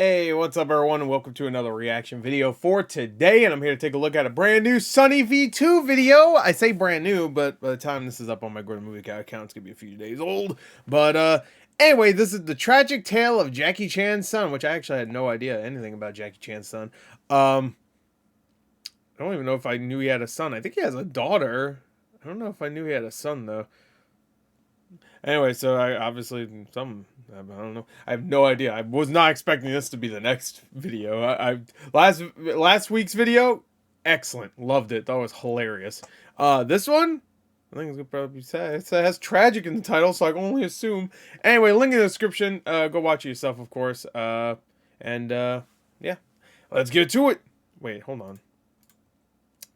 Hey, what's up everyone, and welcome to another reaction video for today, and I'm here to take a look at a brand new SunnyV2 video. I say brand new, but by the time this is up on my GorTheMovieGod account, it's gonna be a few days old. But anyway, this is the tragic tale of Jackie Chan's son, which I actually had no idea anything about Jackie Chan's son. I don't even know if I knew he had a son. I think he has a daughter. I don't know if I knew he had a son though. Anyway, so I don't know. I have no idea. I was not expecting this to be the next video. Last week's video, excellent. Loved it. Thought it was hilarious. This one, I think it's gonna probably be sad. It has tragic in the title, so I can only assume. Anyway, link in the description. Go watch it yourself, of course. Yeah, let's get to it. Wait, hold on.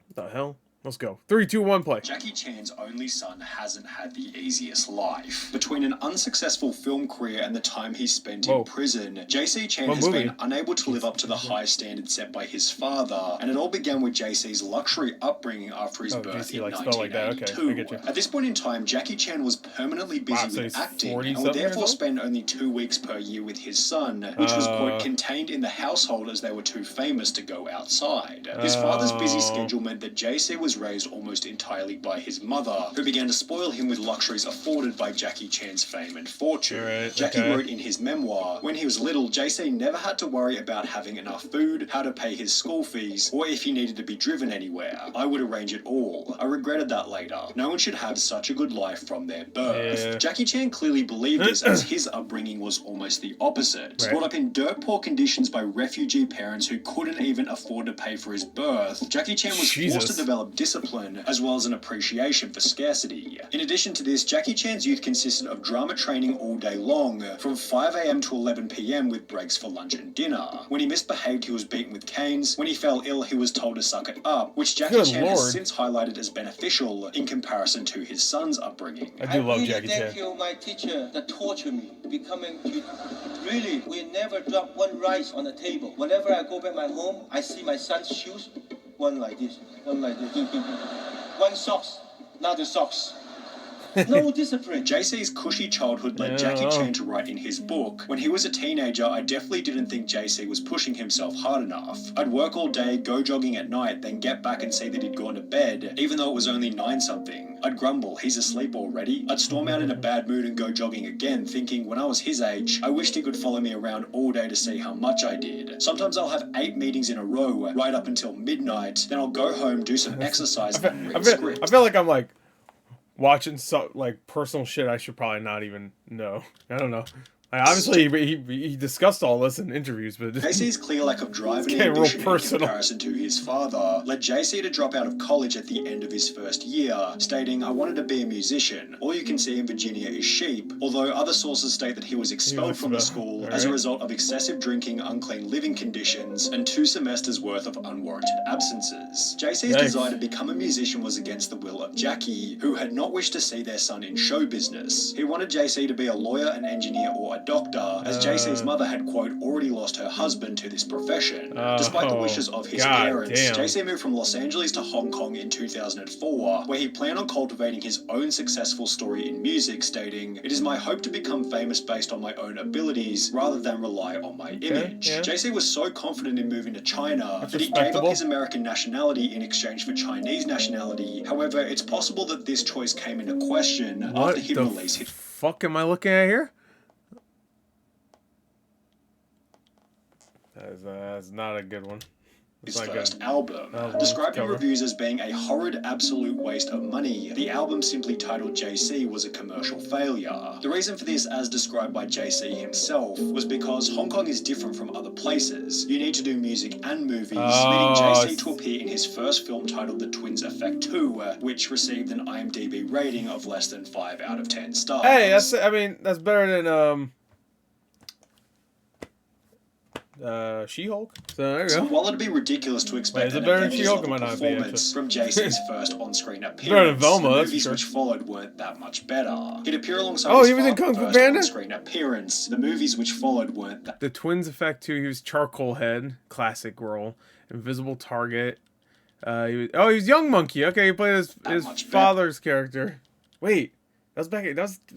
What the hell? Let's go. 3, 2, 1, play. Jackie Chan's only son hasn't had the easiest life. Between an unsuccessful film career and the time he spent in prison, JC Chan has been unable to live up to the high standards set by his father, and it all began with JC's luxury upbringing after his birth in 1982. Okay, At this point in time, Jackie Chan was permanently busy with acting and would therefore spend only 2 weeks per year with his son, which was, quote, contained in the household as they were too famous to go outside. His father's busy schedule meant that JC was raised almost entirely by his mother, who began to spoil him with luxuries afforded by Jackie Chan's fame and fortune. Jackie wrote in his memoir, "When he was little, JC never had to worry about having enough food, how to pay his school fees, or if he needed to be driven anywhere. I would arrange it all. I regretted that later. No one should have such a good life from their birth." Jackie Chan clearly believed this, as his upbringing was almost the opposite. Brought up in dirt poor conditions by refugee parents who couldn't even afford to pay for his birth, Jackie Chan was forced to develop discipline as well as an appreciation for scarcity. In addition to this, Jackie Chan's youth consisted of drama training all day long, from 5 AM to 11 PM with breaks for lunch and dinner. When he misbehaved, he was beaten with canes. When he fell ill, he was told to suck it up, which Jackie Chan has since highlighted as beneficial in comparison to his son's upbringing. I do love Jackie Chan. Thank you, my teacher, that tortured me, becoming really, we never drop one rice on the table. Whenever I go back my home, I see my son's shoes, one like this, one like this, one socks, now the socks. No discipline. JC's cushy childhood led Jackie Chan to write in his book, "When he was a teenager, I definitely didn't think JC was pushing himself hard enough. I'd work all day, go jogging at night, then get back and see that he'd gone to bed, even though it was only 9-something. I'd grumble, he's asleep already. I'd storm out in a bad mood and go jogging again, thinking when I was his age, I wished he could follow me around all day to see how much I did. Sometimes I'll have 8 meetings in a row, right up until midnight, then I'll go home, do some exercise, and read scripts." I feel like I'm like watching personal shit I should probably not even know. I don't know. Obviously, he discussed all this in interviews, but JC's clear lack of drive and ambition in comparison to his father led JC to drop out of college at the end of his first year, stating, "I wanted to be a musician. All you can see in Virginia is sheep," although other sources state that he was expelled from the school as a result of excessive drinking, unclean living conditions, and 2 semesters worth of unwarranted absences. JC's desire to become a musician was against the will of Jackie, who had not wished to see their son in show business. He wanted JC to be a lawyer, an engineer, or a doctor, as JC's mother had, quote, already lost her husband to this profession. Despite the wishes of his parents, JC moved from Los Angeles to Hong Kong in 2004, where he planned on cultivating his own successful story in music, stating, "It is my hope to become famous based on my own abilities, rather than rely on my image." JC was so confident in moving to China that he gave up his American nationality in exchange for Chinese nationality. However, it's possible that this choice came into question after he released his... fuck am I looking at here? That's not a good one. His first album, described in reviews as being a horrid absolute waste of money. The album, simply titled JC, was a commercial failure. The reason for this, as described by JC himself, was because Hong Kong is different from other places. You need to do music and movies, leading JC to appear in his first film titled The Twins Effect 2, which received an IMDb rating of less than 5 out of 10 stars. Hey, that's better than She-Hulk. So there you go. While it'd be ridiculous to expect an performance from JC's first on-screen appearance, the movies which followed weren't that much better. He'd appear alongside his first on-screen appearance. The movies which followed weren't that... The Twins Effect 2, he was Charcoal Head, classic role. Invisible Target. He was Young Monkey. Okay, he played his father's character. Wait, That was back.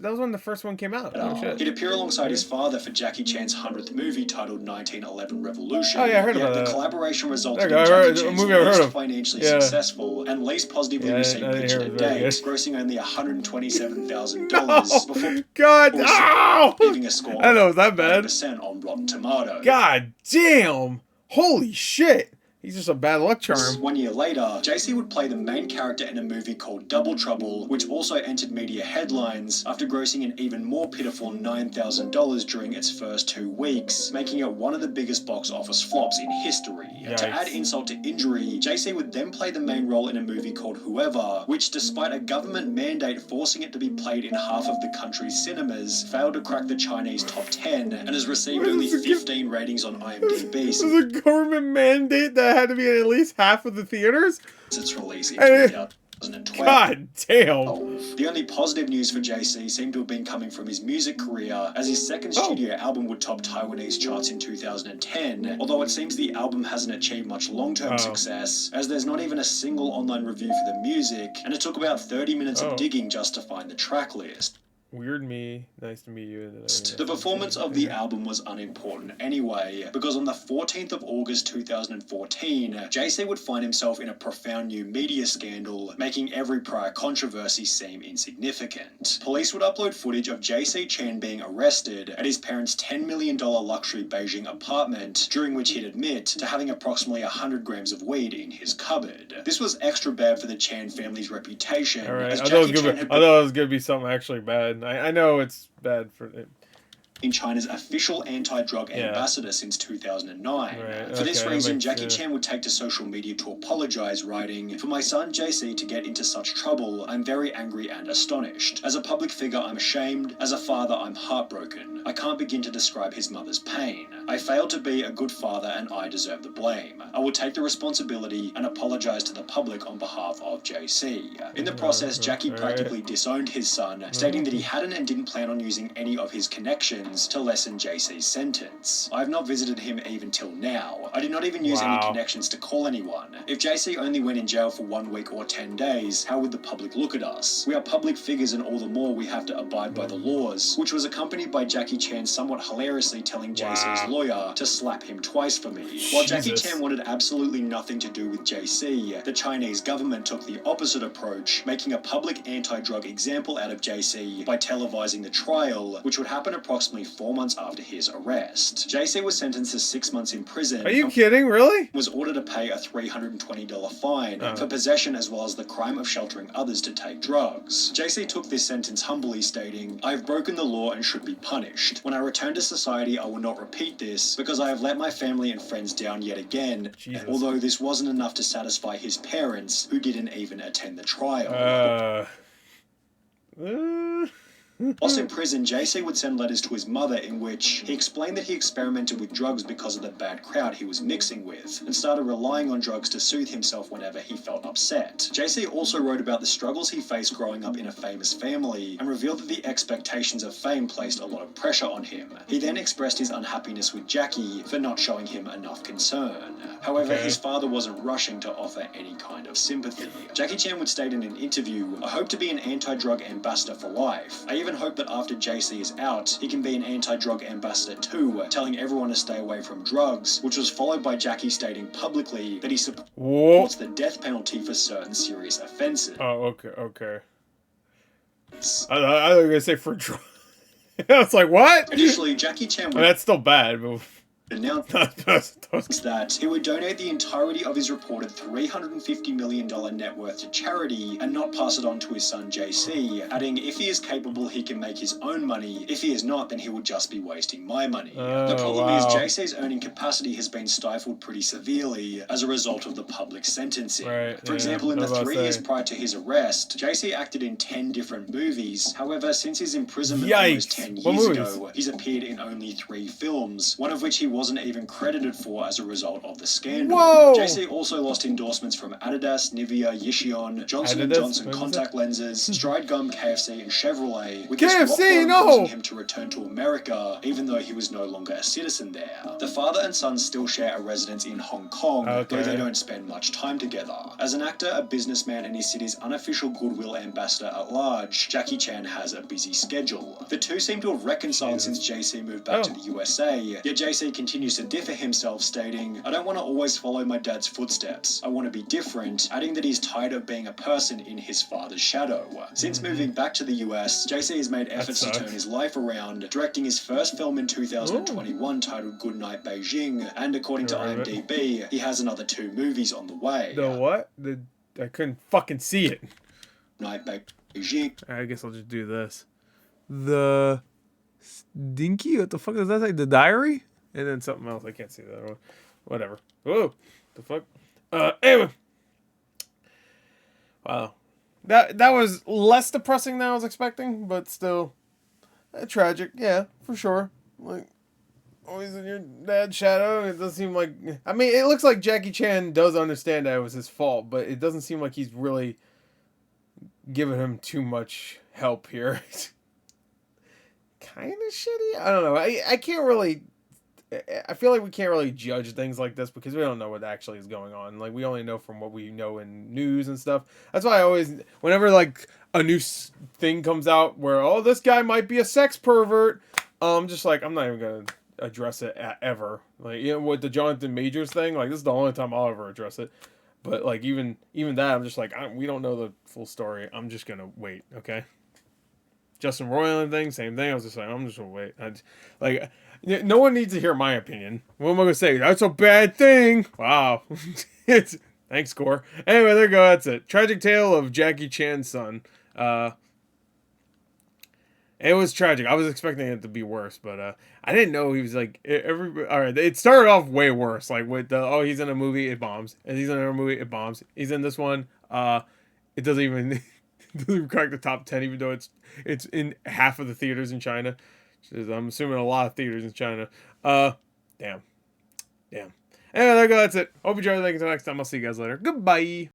That was when the first one came out. Oh shit. He'd appear alongside his father for Jackie Chan's 100th movie titled 1911 Revolution. Oh yeah, I heard about that. The collaboration resulted in Jackie Chan's least financially successful and least positively received picture to date, grossing only $127,000 before God, leaving a score I know, it was that bad. % on Rotten Tomatoes. God damn! Holy shit! He's just a bad luck charm. 1 year later, JC would play the main character in a movie called Double Trouble, which also entered media headlines after grossing an even more pitiful $9,000 during its first 2 weeks, making it one of the biggest box office flops in history. Yikes. To add insult to injury, JC would then play the main role in a movie called Whoever, which, despite a government mandate forcing it to be played in half of the country's cinemas, failed to crack the Chinese top 10 and has received only 15 ratings on IMDb. This is a government mandate that had to be in at least half of the theaters? Its release in 2012. God damn. The only positive news for JC seemed to have been coming from his music career, as his second studio album would top Taiwanese charts in 2010, although it seems the album hasn't achieved much long-term success, as there's not even a single online review for the music, and it took about 30 minutes of digging just to find the track list. Weird me, nice to meet you. The performance of the album was unimportant anyway, because on the 14th of August 2014, JC would find himself in a profound new media scandal, making every prior controversy seem insignificant. Police would upload footage of JC Chan being arrested at his parents' $10 million luxury Beijing apartment, during which he'd admit to having approximately 100 grams of weed in his cupboard. This was extra bad for the Chan family's reputation. Alright, I thought it was going to be something actually bad. I know it's bad for it. In China's official anti-drug ambassador since 2009. For this reason, Jackie Chan would take to social media to apologize, writing, "For my son JC to get into such trouble, I'm very angry and astonished. As a public figure, I'm ashamed. As a father, I'm heartbroken. I can't begin to describe his mother's pain. I failed to be a good father and I deserve the blame. I will take the responsibility and apologize to the public on behalf of JC." In the process, Jackie practically disowned his son, stating that he hadn't and didn't plan on using any of his connections to lessen JC's sentence. I have not visited him even till now. I did not even use any connections to call anyone. If JC only went in jail for 1 week or 10 days, how would the public look at us? We are public figures and all the more we have to abide by the laws, which was accompanied by Jackie Chan somewhat hilariously telling JC's lawyer to slap him twice for me. While Jackie Chan wanted absolutely nothing to do with JC, the Chinese government took the opposite approach, making a public anti-drug example out of JC by televising the trial, which would happen approximately 4 months after his arrest. JC was sentenced to 6 months in prison. Are you kidding? Really? Was ordered to pay a $320 fine for possession as well as the crime of sheltering others to take drugs. JC took this sentence humbly, stating, "I have broken the law and should be punished. When I return to society, I will not repeat this because I have let my family and friends down yet again." Jesus. Although this wasn't enough to satisfy his parents, who didn't even attend the trial. Whilst in prison, JC would send letters to his mother in which he explained that he experimented with drugs because of the bad crowd he was mixing with, and started relying on drugs to soothe himself whenever he felt upset. JC also wrote about the struggles he faced growing up in a famous family, and revealed that the expectations of fame placed a lot of pressure on him. He then expressed his unhappiness with Jackie for not showing him enough concern. However, his father wasn't rushing to offer any kind of sympathy. Jackie Chan would state in an interview, "I hope to be an anti-drug ambassador for life. I even hope that after JC is out, he can be an anti-drug ambassador too, telling everyone to stay away from drugs," which was followed by Jackie stating publicly that he supports the death penalty for certain serious offenses. Oh, okay. I was going to say for drugs. I was like, what? Additionally, Jackie Chan would... That's still bad, but... announced that he would donate the entirety of his reported $350 million net worth to charity and not pass it on to his son JC, adding, "If he is capable, he can make his own money. If he is not, then he would just be wasting my money." The problem is JC's earning capacity has been stifled pretty severely as a result of the public sentencing. For example, in the 3 years prior to his arrest, JC acted in 10 different movies. However, since his imprisonment almost 10 years ago, he's appeared in only 3 films, one of which he was wasn't even credited for as a result of the scandal. Whoa! JC also lost endorsements from Adidas, Nivea, Yishion, Johnson & Johnson contact lenses, Stride Gum, KFC, and Chevrolet, with this rock bottom causing him to return to America, even though he was no longer a citizen there. The father and son still share a residence in Hong Kong, though they don't spend much time together. As an actor, a businessman, and his city's unofficial goodwill ambassador at large, Jackie Chan has a busy schedule. The two seem to have reconciled since JC moved back to the USA, yet JC continues to differ himself, stating, "I don't want to always follow my dad's footsteps. I want to be different," adding that he's tired of being a person in his father's shadow. Since moving back to the US, JC has made efforts to turn his life around, directing his first film in 2021 titled Goodnight Beijing, and according to IMDb, he has another 2 movies on the way. The what? I couldn't fucking see it. Night Beijing. I guess I'll just do this. The Stinky? What the fuck does that say? The Diary? And then something else. I can't see that. Whatever. Whoa. The fuck? Anyway. Wow. That was less depressing than I was expecting, but still tragic. Yeah, for sure. Like, always in your dad's shadow. It doesn't seem like... I mean, it looks like Jackie Chan does understand that it was his fault, but it doesn't seem like he's really giving him too much help here. Kind of shitty? I don't know. I can't really... I feel like we can't really judge things like this because we don't know what actually is going on. Like, we only know from what we know in news and stuff. That's why I always... Whenever, like, a new thing comes out where, oh, this guy might be a sex pervert, just like, I'm not even going to address it ever. Like, you know, with the Jonathan Majors thing, like, this is the only time I'll ever address it. But, like, even that, I'm just like, we don't know the full story. I'm just going to wait, okay? Justin Roiland thing, same thing. I was just like, I'm just going to wait. No one needs to hear my opinion. What am I going to say? That's a bad thing. Wow. Thanks, Gore. Anyway, there you go. That's it. Tragic tale of Jackie Chan's son. It was tragic. I was expecting it to be worse, but I didn't know he was like all right. It started off way worse, like with the he's in a movie, it bombs, and he's in another movie, it bombs. He's in this one, it doesn't even crack the top 10, even though it's in half of the theaters in China. I'm assuming a lot of theaters in China. Damn. Anyway, there you go. That's it. Hope you enjoyed. Thank you. Until next time. I'll see you guys later. Goodbye.